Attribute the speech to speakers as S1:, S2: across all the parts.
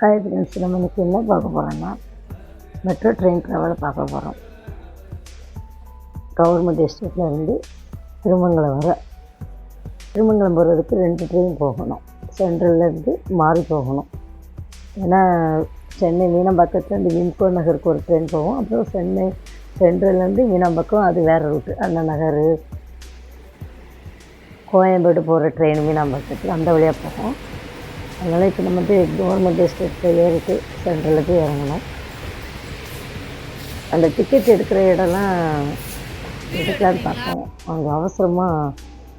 S1: Hi friends, நம்ம இன்றைக்கி என்ன பார்க்க போகிறோன்னா மெட்ரோ ட்ரெயின் ட்ராவலை பார்க்க போகிறோம். கவர்மெண்ட் எஸ்டேட்டில் இருந்து திருமங்கலம் போகிறதுக்கு 2 ட்ரெயின் போகணும். சென்ட்ரல்லேருந்து மாறி போகணும். ஏன்னா சென்னை மீனம்பாக்கத்துலேருந்து விம்கோ நகருக்கு ஒரு ட்ரெயின் போகும். அப்புறம் சென்ட்ரல்லேருந்து மீனம்பாக்கம் அது வேறு ரூட்டு. அண்ணா நகர், கோயம்பேடு போகிற ட்ரெயின் மீனம்பாக்கத்தில் அந்த வழியாக போகும். அதனால் இப்போ நம்ம கவர்மெண்ட் எஸ்டேட்டில் ஏறிட்டு சென்ட்ரலுக்கு இறங்கணும். அந்த டிக்கெட் எடுக்கிற இடம்லாம் எடுக்கலான்னு பார்த்தோம். அவங்க அவசரமாக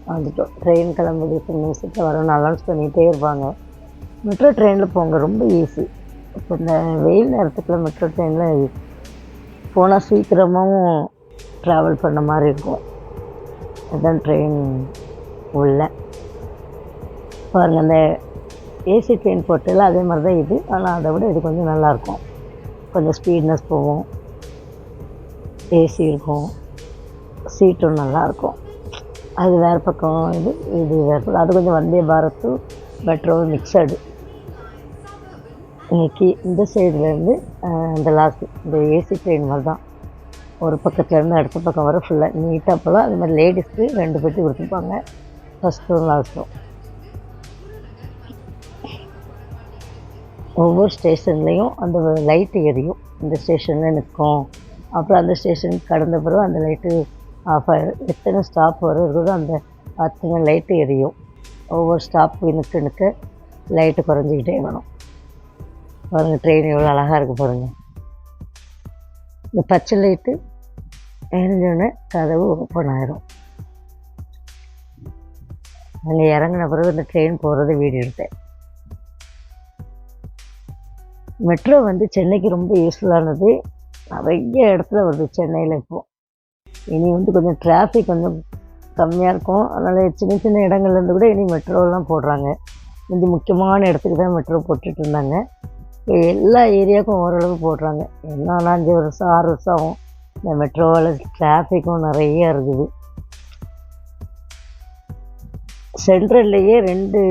S1: வந்துட்டோம். ட்ரெயின் கிளம்புது 10 நிமிஷத்தில் வரணும்னு அனௌன்ஸ் பண்ணிகிட்டே இருப்பாங்க. மெட்ரோ ட்ரெயினில் போங்க, ரொம்ப ஈஸி. இப்போ இந்த வெயில் நேரத்துக்குள்ள மெட்ரோ ட்ரெயினில் போனால் சீக்கிரமாகவும் ட்ராவல் பண்ண மாதிரி இருக்கும். அதுதான் ட்ரெயின் உள்ள பாருங்கள். அந்த ஏசி ட்ரெயின் போட்டில் அதே மாதிரி தான் இது. ஆனால் அதை விட இது கொஞ்சம் நல்லாயிருக்கும். கொஞ்சம் ஸ்பீட்னஸ் போகும், ஏசி இருக்கும், சீட்டும் நல்லாயிருக்கும். அது வேறு பக்கம், இது வேறு பக்கம். அது கொஞ்சம் வந்தே பாரத்து மெட்ரோ மிக்சடு. இன்னைக்கு இந்த சைட்லேருந்து இந்த லாஸ்ட் இந்த ஏசி ட்ரெயின் மாதிரி தான். ஒரு பக்கத்துலேருந்து அடுத்த பக்கம் வர ஃபுல்லாக நீட்டாக போகலாம். அது மாதிரி லேடிஸ்க்கு 2 பெட்டி கொடுத்துருப்பாங்க, ஃபஸ்ட்டும் லாஸ்ட்டும். ஒவ்வொரு ஸ்டேஷன்லேயும் அந்த லைட்டு எரியும். இந்த ஸ்டேஷனில் நிற்கும், அப்புறம் அந்த ஸ்டேஷனுக்கு கடந்த பிறகு அந்த லைட்டு ஆஃப் ஆகிடும். எத்தனை ஸ்டாப் வருதோ அந்த அத்தனை லைட்டு எரியும். ஒவ்வொரு ஸ்டாப்பு நிற்க லைட்டு குறைஞ்சிக்கிட்டே வரும். பாருங்கள், ட்ரெயின் எவ்வளோ அழகாக இருக்குது பாருங்கள். இந்த பச்சை லைட்டு எரிஞ்சோடனே கதவு ஓப்பன் ஆகிடும். அங்கே இறங்கின பிறகு இந்த ட்ரெயின் போகிறது வீடியோ எடுத்தேன். மெட்ரோ சென்னைக்கு ரொம்ப யூஸ்ஃபுல்லானது. நிறைய இடத்துல வருது சென்னையில். இப்போது இனி கொஞ்சம் டிராஃபிக் கொஞ்சம் கம்மியாக இருக்கும். அதனால் சின்ன சின்ன இடங்கள்லேருந்து கூட இனி மெட்ரோலாம் போடுறாங்க. முக்கியமான இடத்துக்கு தான் மெட்ரோ போட்டுட்டு இருந்தாங்க. இப்போ எல்லா ஏரியாவுக்கும் ஓரளவு போடுறாங்க. என்னன்னா 5 வருஷம் 6 வருஷம் ஆகும். இந்த மெட்ரோவில் டிராஃபிக்கும் நிறைய இருக்குது. சென்ட்ரல்லையே 2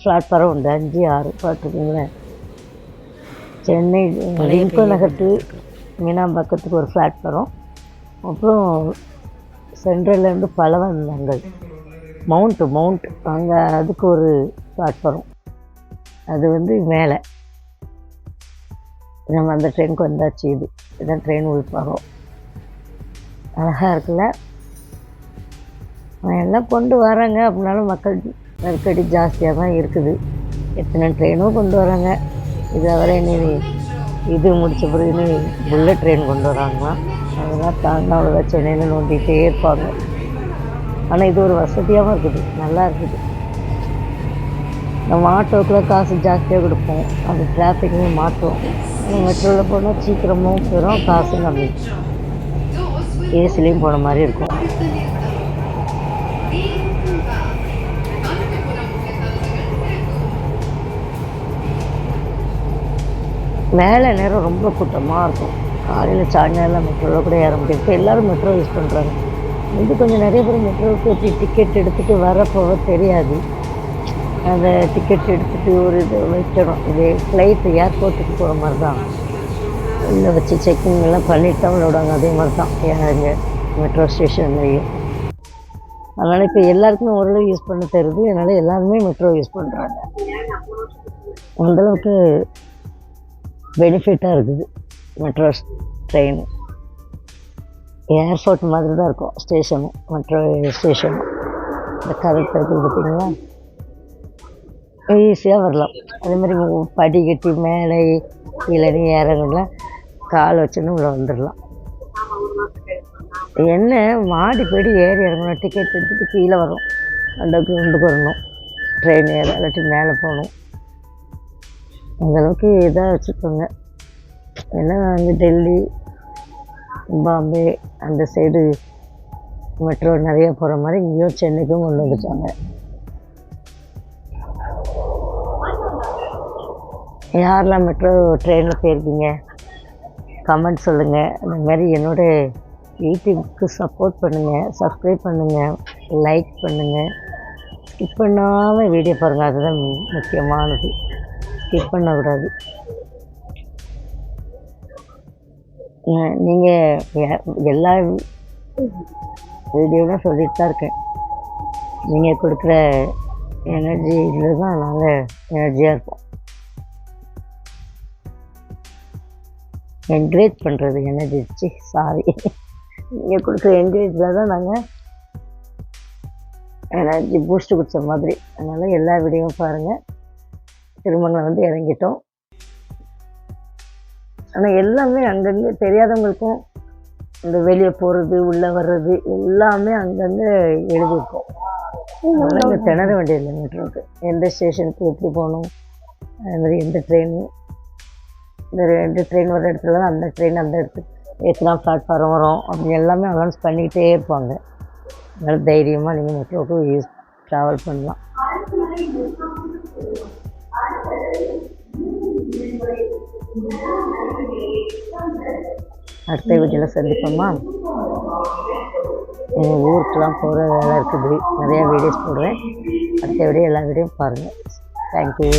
S1: பிளாட்ஃபாரம் உண்டு, 5, 6 பார்த்துருக்கீங்களேன். சென்னை விம்கோ நகர் டு மீனம்பாக்கத்துக்கு ஒரு பிளாட்ஃபாரம், அப்புறம் சென்ட்ரல்லேருந்து பலவந்தங்கள் மவுண்ட் அங்கே அதுக்கு ஒரு பிளாட்ஃபாரம். அது மேலே. நம்ம அந்த ட்ரெயினுக்கு வந்தாச்சு. இதுதான் ட்ரெயின் உள்பாகம். அழகாக இருக்குல்ல. எல்லாம் கொண்டு வராங்க. அப்படின்னாலும் மக்கள் நெருக்கடி ஜாஸ்தியாக தான் இருக்குது. எத்தனை ட்ரெயினும் கொண்டு வராங்க. இதை இது முடித்த பிறகு புல்லட் ட்ரெயின் கொண்டு வராங்களாம். அதெல்லாம் தாண்டினா அவ்வளோதான் சென்னையில் நோண்டிகிட்டே இருப்பாங்க. ஆனால் இது ஒரு வசதியாகவும் இருக்குது, நல்லா இருக்குது. நம்ம ஆட்டோக்கெலாம் காசு ஜாஸ்தியாக கொடுப்போம், அந்த டிராஃபிக்லேயும் மாற்றோம். மெட்ரோவில் போனால் சீக்கிரமாகவும் போயிடும், காசும் கம்மி. ஏசிலையும் போன மாதிரி இருக்கும். வேலை நேரம் ரொம்ப கூட்டமாக இருக்கும். காலையில் சாயங்காலம் மெட்ரோவில் கூட ஏற முடியாது. இப்போ எல்லோரும் மெட்ரோ யூஸ் பண்ணுறாங்க. கொஞ்சம் நிறைய பேர் மெட்ரோவுக்கு டிக்கெட் எடுத்துகிட்டு வரப்போக தெரியாது. அந்த டிக்கெட் எடுத்துகிட்டு ஒரு இது வைக்கணும். இது ஃப்ளைட்டு ஏர்போர்ட்டுக்கு போகிற மாதிரி தான். உள்ளே வச்சு செக்கிங் எல்லாம் பண்ணிட்டு தான் விடுவாங்க. அதே மாதிரி தான் இங்கே மெட்ரோ ஸ்டேஷன்லேயும். அதனால் இப்போ எல்லாருக்குமே ஓரளவு யூஸ் பண்ண தருது. அதனால் எல்லாருமே மெட்ரோ யூஸ் பண்ணுறாங்க. அந்தளவுக்கு பெனிஃபிட்டாக இருக்குது மெட்ரோ ட்ரெயின். ஏர்போர்ட் மாதிரி தான் இருக்கும் ஸ்டேஷனும், மெட்ரோ ஸ்டேஷனும். இந்த கரெக்டாக இருக்குது பார்த்திங்களா. ஈஸியாக வரலாம். அதேமாதிரி படி கட்டி மேலே கீழே இறங்கலாம், கால் வச்சுன்னு உள்ளே வந்துடலாம். என்ன மாடி படி ஏறி இறங்கணும், டிக்கெட் எடுத்துகிட்டு கீழே வரும், அந்த கொண்டு வரணும். ட்ரெயின் ஏற இல்லாட்டி மேலே போகணும். அந்தளவுக்கு இதாக வச்சுக்கோங்க. ஏன்னா டெல்லி, பாம்பே அந்த சைடு மெட்ரோ நிறைய போகிற மாதிரி இங்கேயும் சென்னைக்கும் கொண்டு வந்துட்டாங்க. யாரெல்லாம் மெட்ரோ ட்ரெயினில் போயிருக்கீங்க கமெண்ட் சொல்லுங்கள். அந்த மாதிரி என்னோடய யூடியூப்க்கு சப்போர்ட் பண்ணுங்கள், சப்ஸ்கிரைப் பண்ணுங்கள், லைக் பண்ணுங்கள். ஸ்கிப் பண்ணாமல் வீடியோ பாருங்கள், அதுதான் முக்கியமானது. ஸ்கிப் பண்ணக்கூடாது. நீங்கள் எல்லா வீடியோவும் சொல்லிட்டு தான் இருக்கேன். நீங்கள் கொடுக்குற எனர்ஜி இதில் தான் நாங்கள் எனர்ஜியாக இருப்போம். என்கரேஜ் பண்ணுறது எனர்ஜி சாரி நீங்கள் கொடுக்குற என்கரேஜில் தான் நாங்கள் எனர்ஜி பூஸ்ட்டு குடித்த மாதிரி. அதனால் எல்லா வீடியோவும் பாருங்கள். திருமணம் வந்து இறங்கிட்டோம். ஆனால் எல்லாமே அங்கங்கே தெரியாதவங்களுக்கும் இந்த வெளியே போகிறது உள்ளே வர்றது எல்லாமே அங்கங்கே எழுதியிருக்கோம். அதனால் இங்கே திணற வேண்டியதில்லை மெட்ரோவுக்கு. எந்த ஸ்டேஷனுக்கு எப்படி போகணும், அது மாதிரி எந்த ட்ரெயின், இந்த 2 ட்ரெயின் வர இடத்துல தான் அந்த ட்ரெயின் அந்த இடத்துக்கு எத்தனை பிளாட்ஃபார்ம் வரும் அப்படி எல்லாமே அனௌன்ஸ் பண்ணிக்கிட்டே இருப்பாங்க. அதனால் தைரியமாக நீங்கள் மெட்ரோவுக்கு ட்ராவல் பண்ணலாம். அடுத்த வீட்டில் சந்திப்போமா? எங்கள் ஊருக்கெலாம் போகிற வேலை இருக்குது. நிறையா வீடியோஸ் போடுவேன். அடுத்த வீடியோ எல்லா வீடியோவும் பாருங்கள். தேங்க்யூ.